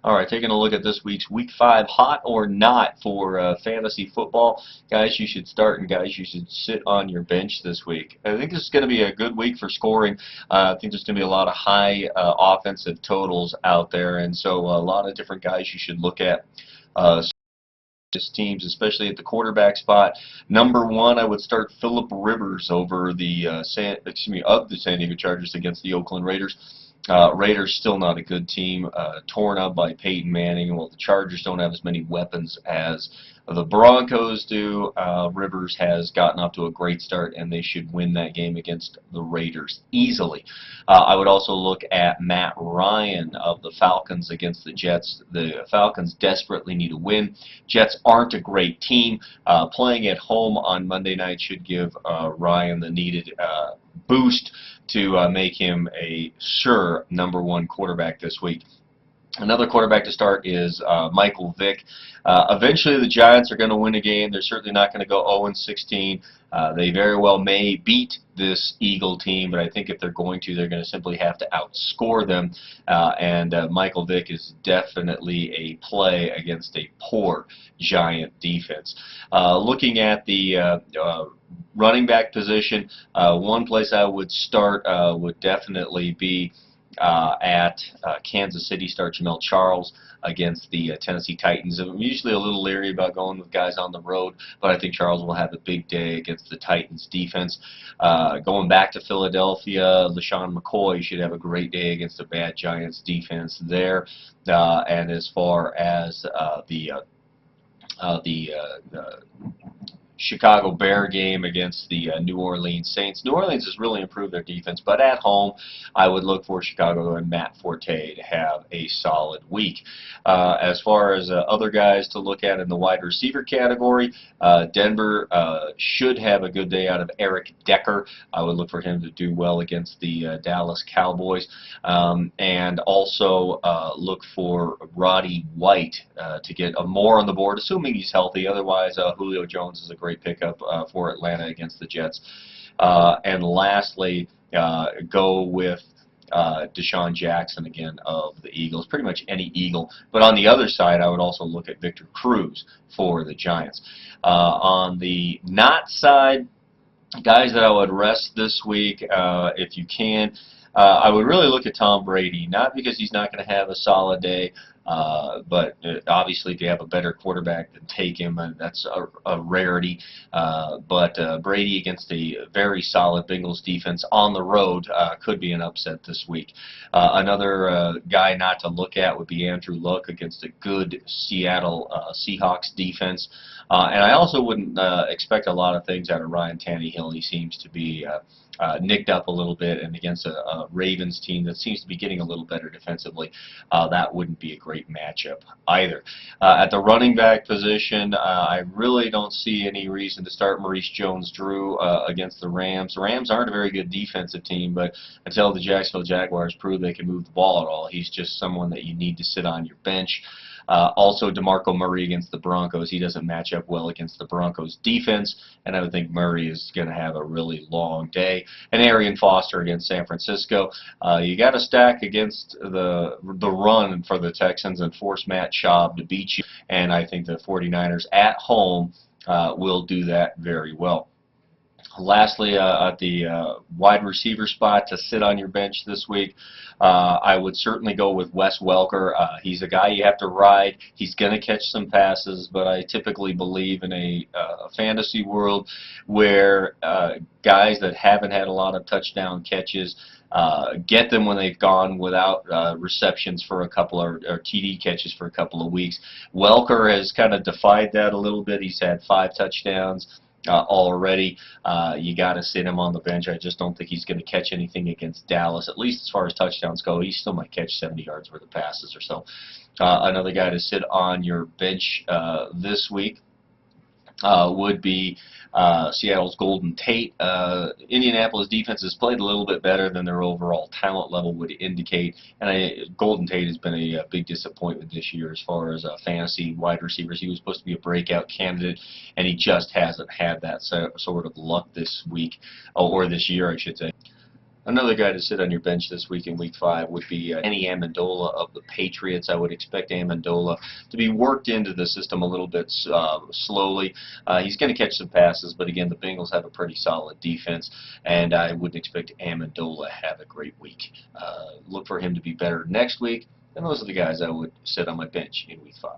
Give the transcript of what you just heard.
All right, taking a look at this week's Week 5 hot or not for fantasy football. Guys, you should start, and guys, you should sit on your bench this week. I think this is going to be a good week for scoring. I think there's going to be a lot of high offensive totals out there, and so a lot of different guys you should look at. Teams, especially at the quarterback spot. Number one, I would start Philip Rivers over the of the San Diego Chargers against the Oakland Raiders. Raiders still not a good team, torn up by Peyton Manning. Well, the Chargers don't have as many weapons as the Broncos do. Rivers has gotten off to a great start, and they should win that game against the Raiders easily. I would also look at Matt Ryan of the Falcons against the Jets. The Falcons desperately need a win. Jets aren't a great team. Playing at home on Monday night should give Ryan the needed boost to make him a sure #1 quarterback this week. Another quarterback to start is Michael Vick. Eventually, the Giants are going to win a game. They're certainly not going to go 0-16. They very well may beat this Eagle team, but I think if they're going to, they're going to simply have to outscore them. Michael Vick is definitely a play against a poor Giant defense. Looking at the running back position, one place I would start would definitely be at Kansas City. Start Jamel Charles against the Tennessee Titans. I'm usually a little leery about going with guys on the road, but I think Charles will have a big day against the Titans defense. Going back to Philadelphia, LaShawn McCoy should have a great day against a bad Giants defense there. And as far as the Chicago Bear game against the New Orleans Saints. New Orleans has really improved their defense, but at home, I would look for Chicago and Matt Forte to have a solid week. As far as other guys to look at in the wide receiver category, Denver should have a good day out of Eric Decker. I would look for him to do well against the Dallas Cowboys. And also look for Roddy White to get more on the board, assuming he's healthy. Otherwise, Julio Jones is a great pickup for Atlanta against the Jets. And lastly, go with Deshaun Jackson again of the Eagles, pretty much any Eagle. But on the other side, I would also look at Victor Cruz for the Giants. On the not side, guys that I would rest this week, if you can, I would really look at Tom Brady, not because he's not going to have a solid day, but obviously if you have a better quarterback, then take him. That's a rarity. But Brady against a very solid Bengals defense on the road could be an upset this week. Another guy not to look at would be Andrew Luck against a good Seattle Seahawks defense. And I also wouldn't expect a lot of things out of Ryan Tannehill. He seems to be nicked up a little bit, and against a Ravens team that seems to be getting a little better defensively, that wouldn't be a great matchup either. At the running back position, I really don't see any reason to start Maurice Jones-Drew against the Rams. The Rams aren't a very good defensive team, but until the Jacksonville Jaguars prove they can move the ball at all, he's just someone that you need to sit on your bench. Also, DeMarco Murray against the Broncos. He doesn't match up well against the Broncos defense, and I would think Murray is going to have a really long day. And Arian Foster against San Francisco. You got to stack against the run for the Texans and force Matt Schaub to beat you, and I think the 49ers at home will do that very well. Lastly, at the wide receiver spot to sit on your bench this week, I would certainly go with Wes Welker. He's a guy you have to ride. He's going to catch some passes, but I typically believe in a fantasy world where guys that haven't had a lot of touchdown catches get them when they've gone without receptions for a couple or TD catches for a couple of weeks. Welker has kind of defied that a little bit. He's had 5 touchdowns. Already. You got to sit him on the bench. I just don't think he's going to catch anything against Dallas, at least as far as touchdowns go. He still might catch 70 yards worth of passes or so. Another guy to sit on your bench this week would be Seattle's Golden Tate. Indianapolis defense has played a little bit better than their overall talent level would indicate, and Golden Tate has been a big disappointment this year as far as fantasy wide receivers. He was supposed to be a breakout candidate, and he just hasn't had that sort of luck this week, or this year, I should say. Another guy to sit on your bench this week in Week 5 would be Kenny Amendola of the Patriots. I would expect Amendola to be worked into the system a little bit slowly. He's going to catch some passes, but again, the Bengals have a pretty solid defense, and I wouldn't expect Amendola to have a great week. Look for him to be better next week, and those are the guys I would sit on my bench in Week 5.